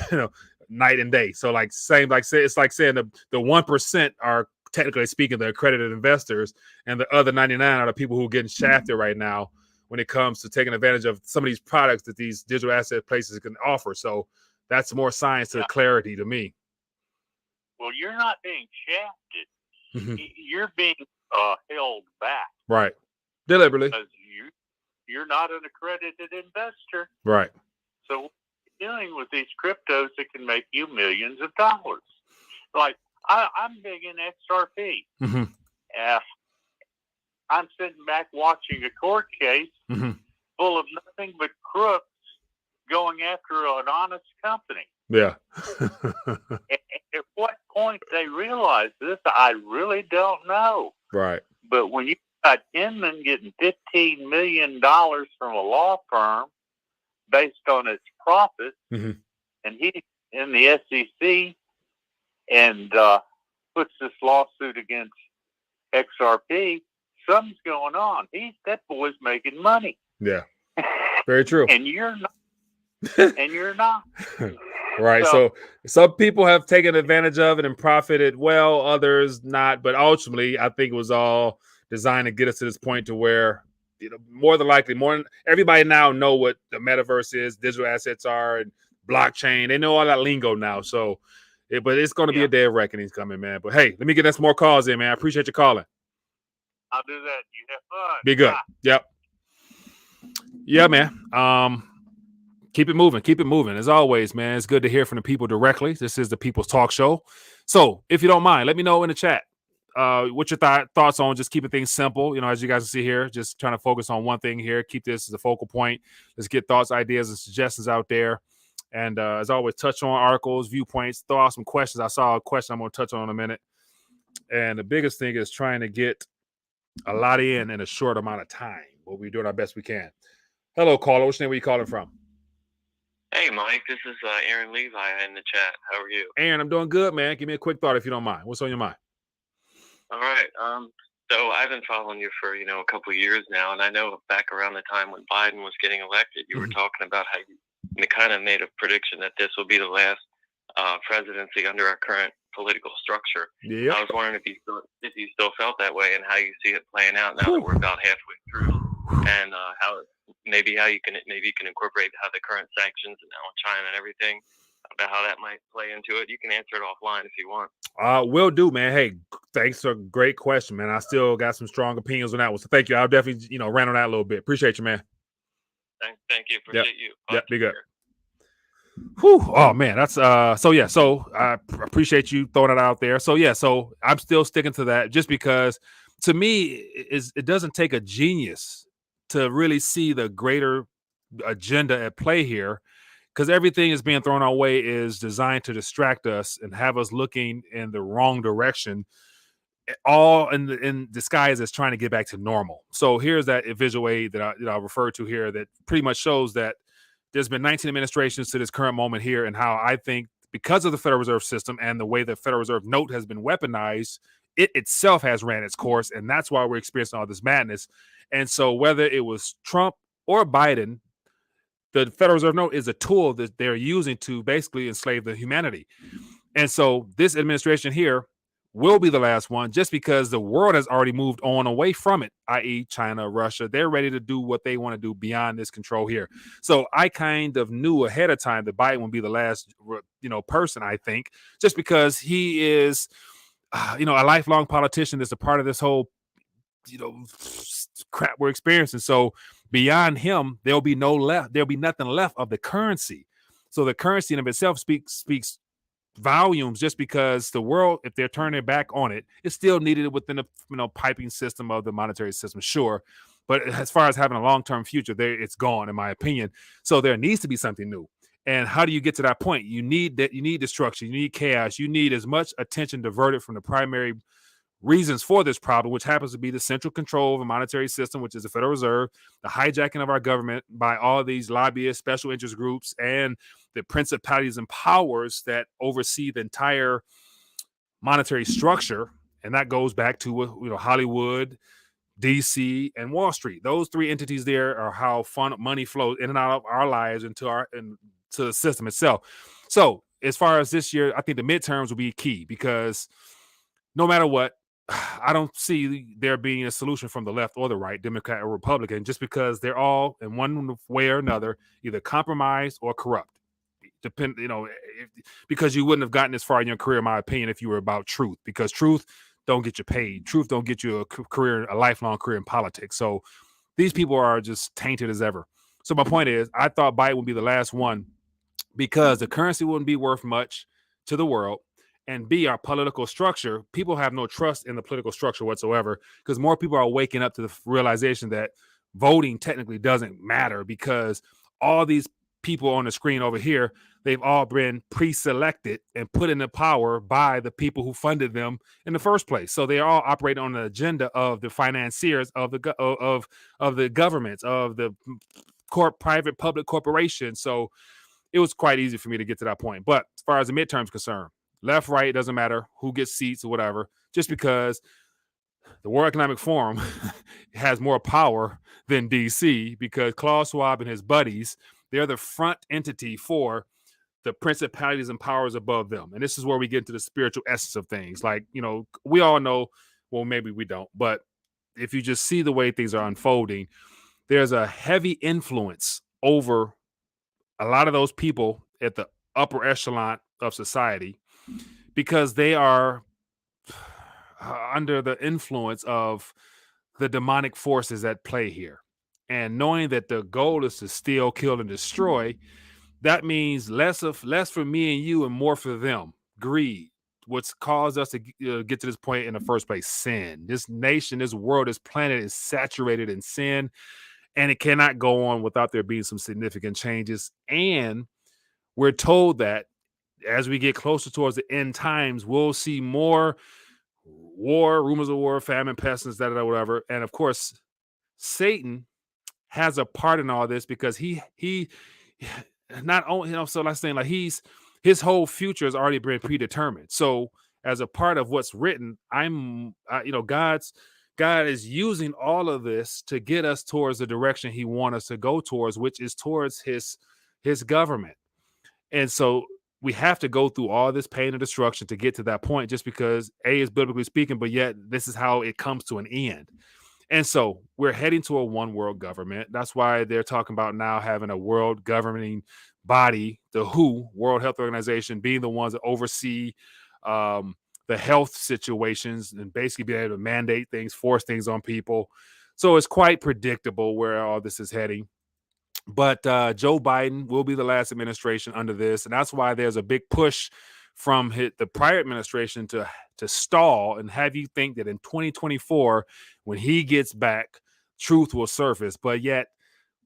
night and day. So it's like saying the 1% are, technically speaking, the accredited investors, and the other 99 are the people who are getting shafted right now when it comes to taking advantage of some of these products that these digital asset places can offer. So that's more science to clarity to me. Well, you're not being shafted. You're being held back. Right. Deliberately. Because you're not an accredited investor. Right. So dealing with these cryptos that can make you millions of dollars. Like, I'm big in XRP. I'm sitting back watching a court case full of nothing but crooks going after an honest company. Yeah. At what point they realize this, I really don't know. Right. But when you got Inman getting $15 million from a law firm based on its profits, and he's in the SEC and puts this lawsuit against XRP, something's going on. That boy's making money. Yeah. Very true. And you're not. Right. So some people have taken advantage of it and profited well, others not. But ultimately, I think it was all designed to get us to this point to where, more than likely, everybody now know what the metaverse is, digital assets are, and blockchain. They know all that lingo now. So, but it's going to be a day of reckoning coming, man. But hey, let me get us more calls in, man. I appreciate you calling. I'll do that. You have fun. Be good. Yep. Yeah, man. Keep it moving. As always, man, it's good to hear from the people directly. This is the People's Talk Show. So if you don't mind, let me know in the chat what your thoughts on just keeping things simple. As you guys can see here, just trying to focus on one thing here. Keep this as a focal point. Let's get thoughts, ideas, and suggestions out there. And as always, touch on articles, viewpoints, throw out some questions. I saw a question I'm going to touch on in a minute. And the biggest thing is trying to get a lot in a short amount of time. But we're doing our best we can. Hello, caller. Which name are you calling from? Hey, Mike. This is Aaron Levi in the chat. How are you? Aaron, I'm doing good, man. Give me a quick thought if you don't mind. What's on your mind? All right. So I've been following you for, a couple of years now, and I know back around the time when Biden was getting elected, you were talking about how you kind of made a prediction that this will be the last presidency under our current political structure. Yeah. I was wondering if you still felt that way and how you see it playing out now that we're about halfway through, and how you can incorporate how the current sanctions and now China and everything, about how that might play into it. You can answer it offline if you want. Will do, man. Hey, thanks for a great question, man. I still got some strong opinions on that one. So thank you. I'll definitely, rant on that a little bit. Appreciate you, man. Thank you. Appreciate you. Yeah, be good. Whew. Oh man, that's so I appreciate you throwing it out there. So I'm still sticking to that, just because to me it doesn't take a genius to really see the greater agenda at play here, because everything is being thrown our way is designed to distract us and have us looking in the wrong direction, all in disguise as trying to get back to normal. So here's that visual aid that I referred to here that pretty much shows that there's been 19 administrations to this current moment here, and how I think because of the Federal Reserve System and the way the Federal Reserve note has been weaponized, it itself has ran its course, and that's why we're experiencing all this madness. And so whether it was Trump or Biden, the Federal Reserve note is a tool that they're using to basically enslave the humanity. And so this administration here will be the last one, just because the world has already moved on away from it, i.e. China, Russia. They're ready to do what they want to do beyond this control here. So I kind of knew ahead of time that Biden would be the last, person, I think, just because he is, a lifelong politician that's a part of this whole, crap we're experiencing. So beyond him, there'll be nothing left of the currency. So the currency in of itself speaks volumes, just because the world, if they're turning back on it, it's still needed within the piping system of the monetary system, sure, but as far as having a long-term future, it's gone, in my opinion. So there needs to be something new. And how do you get to that point? You need destruction, you need chaos, you need as much attention diverted from the primary reasons for this problem, which happens to be the central control of a monetary system, which is the Federal Reserve, the hijacking of our government by all these lobbyists, special interest groups, and the principalities and powers that oversee the entire monetary structure. And that goes back to Hollywood, DC, and Wall Street. Those three entities there are how money flows in and out of our lives into the system itself. So as far as this year, I think the midterms will be key, because no matter what, I don't see there being a solution from the left or the right, Democrat or Republican, just because they're all in one way or another either compromised or corrupt. Because you wouldn't have gotten this far in your career, in my opinion, if you were about truth, because truth don't get you paid. Truth don't get you a lifelong career in politics. So these people are just tainted as ever. So my point is, I thought Biden would be the last one, because the currency wouldn't be worth much to the world. And B, our political structure, people have no trust in the political structure whatsoever, because more people are waking up to the realization that voting technically doesn't matter, because all these people on the screen over here, they've all been pre-selected and put into power by the people who funded them in the first place. So they all operate on the agenda of the financiers of the governments, of the private public corporations. So it was quite easy for me to get to that point. But as far as the midterms concerned, left, right, it doesn't matter who gets seats or whatever, just because the World Economic Forum has more power than DC, because Klaus Schwab and his buddies, they're the front entity for the principalities and powers above them. And this is where we get into the spiritual essence of things. Like, we all know, well, maybe we don't, but if you just see the way things are unfolding, there's a heavy influence over a lot of those people at the upper echelon of society, because they are under the influence of the demonic forces at play here. And knowing that the goal is to steal, kill, and destroy, that means less for me and you and more for them. Greed, what's caused us to get to this point in the first place. Sin. This nation, this world, this planet is saturated in sin, and it cannot go on without there being some significant changes. And we're told that as we get closer towards the end times, we'll see more war, rumors of war, famine, pestilence, whatever. And of course, Satan has a part in all this, because he not only, so like saying, like, his whole future has already been predetermined. So as a part of what's written, God is using all of this to get us towards the direction he wants us to go towards, which is towards his government. And so we have to go through all this pain and destruction to get to that point, just because A is biblically speaking, but yet this is how it comes to an end. And so we're heading to a one world government. That's why they're talking about now having a world governing body, the WHO, World Health Organization, being the ones that oversee the health situations and basically be able to mandate things, force things on people. So it's quite predictable where all this is heading. But Joe Biden will be the last administration under this. And that's why there's a big push from the prior administration to stall and have you think that in 2024, when he gets back, truth will surface. But yet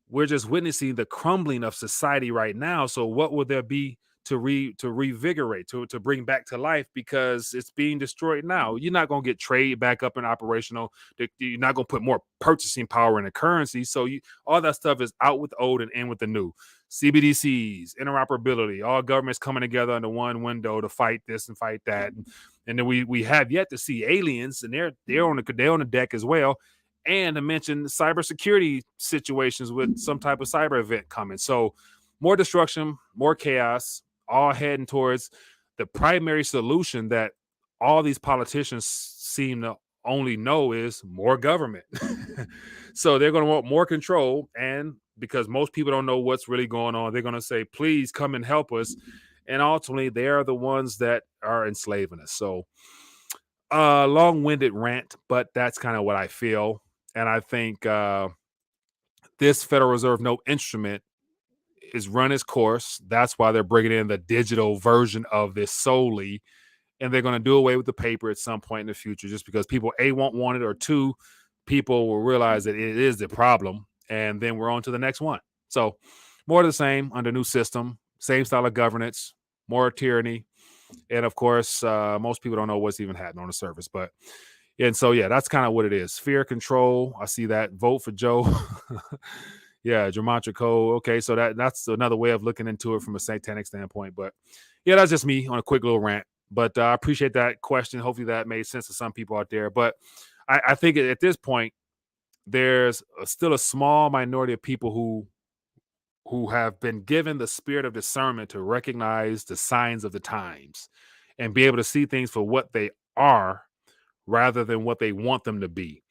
we're just witnessing the crumbling of society right now. So what would there be to revigorate, to bring back to life, because it's being destroyed now? You're not going to get trade back up and operational. You're not going to put more purchasing power in the currency. So all that stuff is out with the old and in with the new. CBDCs, interoperability, all governments coming together under one window to fight this and fight that. And then we have yet to see aliens, and they're on the deck as well. And to mention cybersecurity situations with some type of cyber event coming. So more destruction, more chaos, all heading towards the primary solution that all these politicians seem to only know is more government. So they're going to want more control, and because most people don't know what's really going on, they're going to say, please come and help us. And ultimately, they are the ones that are enslaving us. So long-winded rant, but that's kind of what I feel. And I think this Federal Reserve note instrument is run its course. That's why they're bringing in the digital version of this solely. And they're going to do away with the paper at some point in the future, just because people, A, won't want it, or two, people will realize that it is the problem. And then we're on to the next one. So more of the same under new system, same style of governance, more tyranny. And of course, most people don't know what's even happening on the surface. And so, yeah, that's kind of what it is. Fear, control. I see that. Vote for Joe. Yeah, Geopolitical. Okay, so that's another way of looking into it from a satanic standpoint. But yeah, that's just me on a quick little rant. But I appreciate that question. Hopefully that made sense to some people out there. But I think at this point, there's still a small minority of people who have been given the spirit of discernment to recognize the signs of the times and be able to see things for what they are rather than what they want them to be.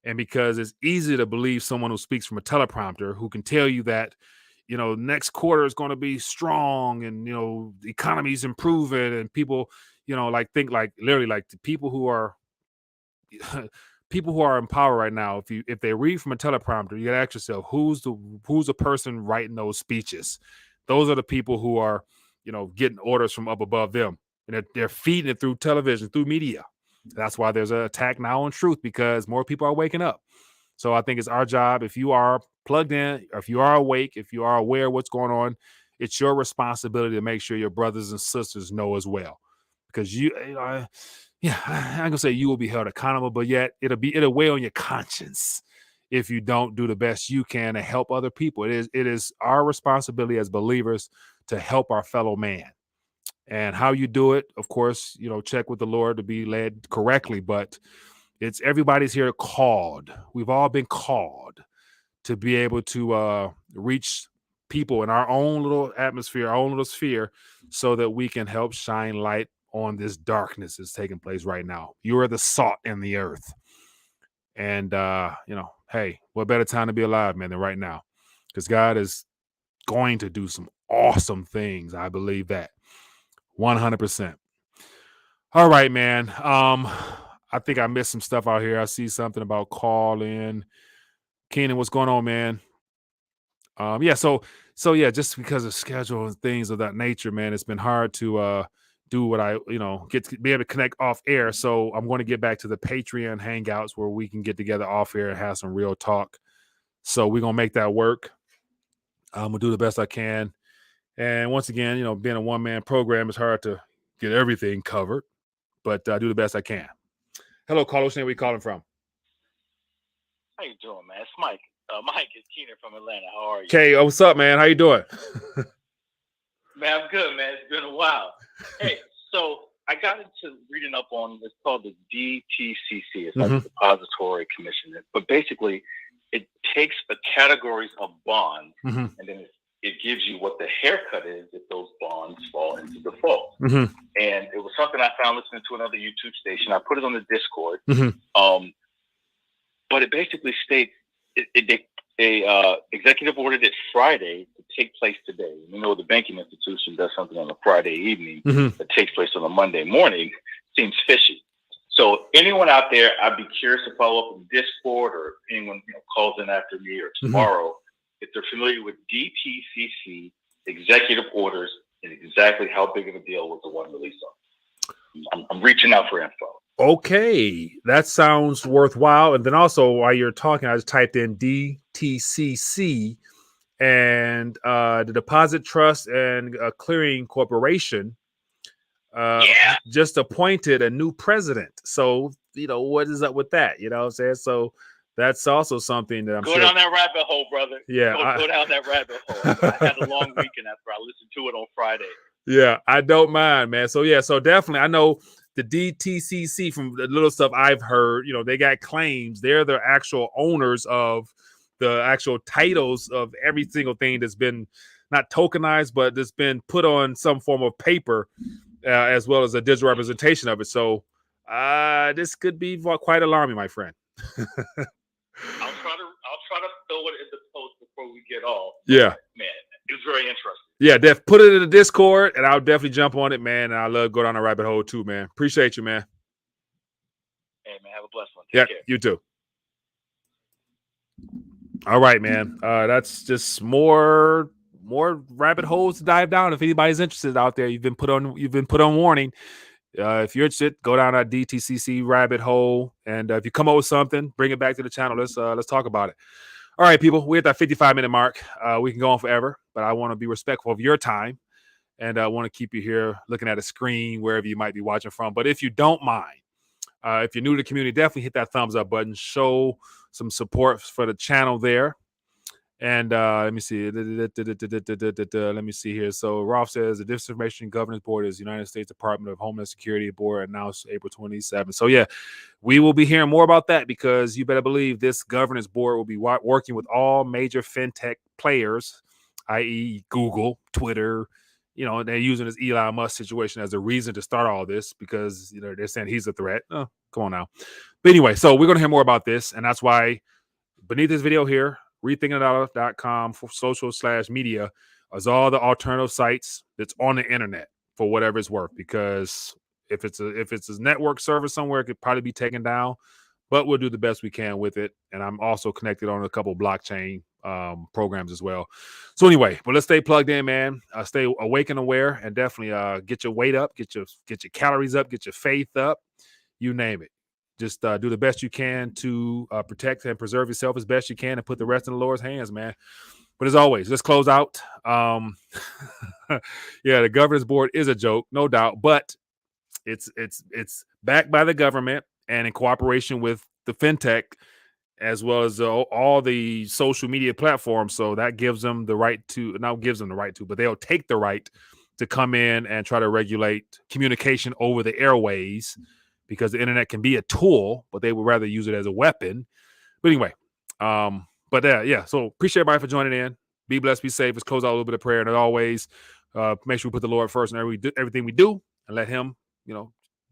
And because it's easy to believe someone who speaks from a teleprompter who can tell you that, next quarter is going to be strong and, the economy's improving, and people, think like literally like the people who are in power right now. If they read from a teleprompter, you gotta ask yourself, who's the person writing those speeches? Those are the people who are, getting orders from up above them, and they're feeding it through television, through media. That's why there's an attack now on truth, because more people are waking up. So I think it's our job, if you are plugged in, or if you are awake, if you are aware of what's going on, it's your responsibility to make sure your brothers and sisters know as well. Because I'm gonna say you will be held accountable, but yet it'll weigh on your conscience if you don't do the best you can to help other people. It is our responsibility as believers to help our fellow man. And how you do it, of course, check with the Lord to be led correctly, but everybody's here called. We've all been called to be able to reach people in our own little atmosphere, our own little sphere, so that we can help shine light on this darkness that's taking place right now. You are the salt in the earth. And, hey, what better time to be alive, man, than right now? Because God is going to do some awesome things. I believe that 100%. All right, man. I think I missed some stuff out here. I see something about call in. Keenan, what's going on, man? So yeah, just because of schedule and things of that nature, man, it's been hard to do what I, get to be able to connect off air. So I'm going to get back to the Patreon hangouts where we can get together off air and have some real talk. So we're going to make that work. I'm going to do the best I can. And once again, being a one-man program, it's hard to get everything covered, but I do the best I can. Hello, caller. Where are we calling from? How you doing, man? It's Mike. Mike is Keener from Atlanta. How are you? Okay, what's up, man? How you doing? Man, I'm good, man. It's been a while. Hey, so I got into reading up on, it's called the DTCC. It's like the Depository Commission. But basically, it takes the categories of bonds, and then it gives you what the haircut is if those bonds fall into default. And it was something I found listening to another YouTube station. I put it on the Discord. But it basically states, executive ordered it Friday to take place today. The banking institution does something on a Friday evening that takes place on a Monday morning. Seems fishy. So anyone out there, I'd be curious to follow up on Discord, or anyone calls in after me or tomorrow, if they're familiar with DTCC executive orders and exactly how big of a deal was the one released on. I'm reaching out for info. Okay, that sounds worthwhile. And then also, while you're talking, I just typed in DTCC, and the Deposit Trust and Clearing Corporation just appointed a new president. So, what is up with that? You know what I'm saying? So that's also something that I'm go sure. down that rabbit hole, brother. Yeah, go down that rabbit hole. I had a long weekend after I listened to it on Friday. Yeah, I don't mind, man. So yeah, so definitely, I know the DTCC, from the little stuff I've heard, they got claims. They're the actual owners of the actual titles of every single thing that's been not tokenized, but that's been put on some form of paper, as well as a digital representation of it. So this could be quite alarming, my friend. I'll try to throw it in the post before we get off. Yeah, man, it was very interesting. Yeah, put it in the Discord, and I'll definitely jump on it, man. And I love go down the rabbit hole too, man. Appreciate you, man. Hey, man, have a blessed one. Take care. You too. All right, man. That's just more rabbit holes to dive down. If anybody's interested out there, you've been put on warning. If you're interested, go down that DTCC rabbit hole, and if you come up with something, bring it back to the channel. Let's talk about it. All right, people, we're at that 55-minute mark. We can go on forever, but I want to be respectful of your time, and I want to keep you here looking at a screen wherever you might be watching from. But if you don't mind, if you're new to the community, definitely hit that thumbs up button. Show some support for the channel there. And let me see. Let me see here. So Rolf says the Discernment Governance Board is United States Department of Homeland Security Board, announced April 27th. So yeah, we will be hearing more about that, because you better believe this governance board will be working with all major fintech players, i.e. Google, Twitter. They're using this Elon Musk situation as a reason to start all this, because they're saying he's a threat. Oh, come on now. But anyway, so we're going to hear more about this, and that's why beneath this video here, rethinkingitall.com for social/media is all the alternative sites that's on the internet for whatever it's worth. Because if it's a network server somewhere, it could probably be taken down, but we'll do the best we can with it. And I'm also connected on a couple of blockchain programs as well. So anyway, but let's stay plugged in, man. Stay awake and aware, and definitely get your weight up, get your calories up, get your faith up, you name it. Just do the best you can to protect and preserve yourself as best you can, and put the rest in the Lord's hands, man. But as always, let's close out. Yeah, the governance board is a joke, no doubt, but it's backed by the government and in cooperation with the fintech, as well as all the social media platforms. So that gives them the right to, but they'll take the right to come in and try to regulate communication over the airways, because the internet can be a tool, but they would rather use it as a weapon. But anyway, yeah. So appreciate everybody for joining in. Be blessed, be safe. Let's close out a little bit of prayer. And as always, make sure we put the Lord first in everything we do, and let him,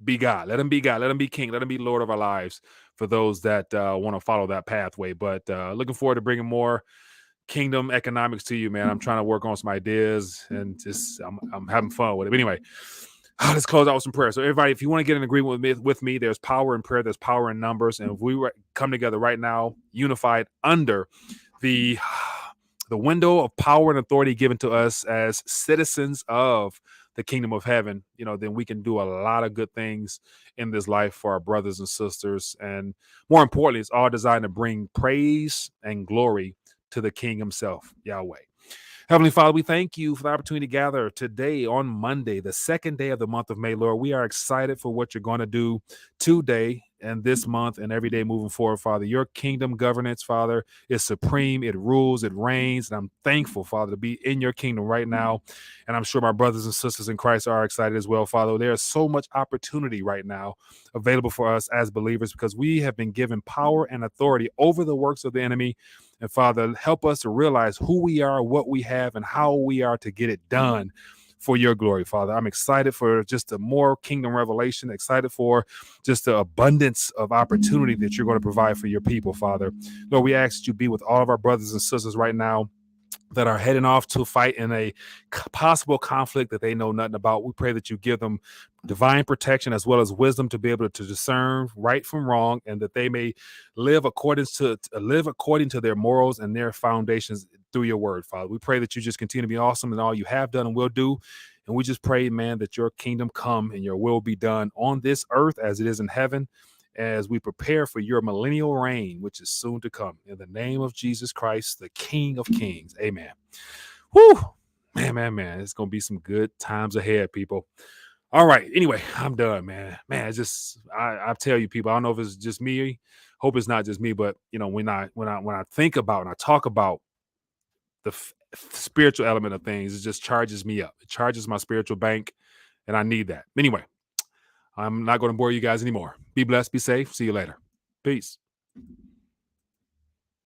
be God. Let him be God. Let him be King. Let him be Lord of our lives for those that want to follow that pathway. But looking forward to bringing more kingdom economics to you, man. I'm trying to work on some ideas, and just I'm having fun with it. But anyway, let's close out with some prayer. So everybody, if you want to get in agreement with me, there's power in prayer, there's power in numbers. And if we come together right now, unified under the window of power and authority given to us as citizens of the kingdom of heaven, then we can do a lot of good things in this life for our brothers and sisters. And more importantly, it's all designed to bring praise and glory to the King himself, Yahweh. Heavenly Father, we thank you for the opportunity to gather today on Monday, the second day of the month of May, Lord. We are excited for what you're going to do today and this month and every day moving forward, Father. Your kingdom governance, Father, is supreme. It rules, it reigns. And I'm thankful, Father, to be in your kingdom right now. And I'm sure my brothers and sisters in Christ are excited as well, Father. There is so much opportunity right now available for us as believers, because we have been given power and authority over the works of the enemy. And Father, help us to realize who we are, what we have, and how we are to get it done for your glory, Father. I'm excited for just a more kingdom revelation, excited for just the abundance of opportunity that you're going to provide for your people, Father. Lord, we ask that you be with all of our brothers and sisters right now that are heading off to fight in a possible conflict that they know nothing about. We pray that you give them divine protection as well as wisdom to be able to discern right from wrong, and that they may live according to their morals and their foundations through your word, Father. We pray that you just continue to be awesome in all you have done and will do. And we just pray, man, that your kingdom come and your will be done on this earth as it is in heaven, as we prepare for your millennial reign, which is soon to come. In the name of Jesus Christ, the King of Kings. Amen. Woo! Man. It's going to be some good times ahead, people. All right. Anyway, I'm done, man. Man, it's just, I tell you, people, I don't know if it's just me hope it's not just me, but when I think about and I talk about the spiritual element of things, it just charges me up. It charges my spiritual bank, and I need that. Anyway, I'm not going to bore you guys anymore. Be blessed, be safe. See you later. Peace.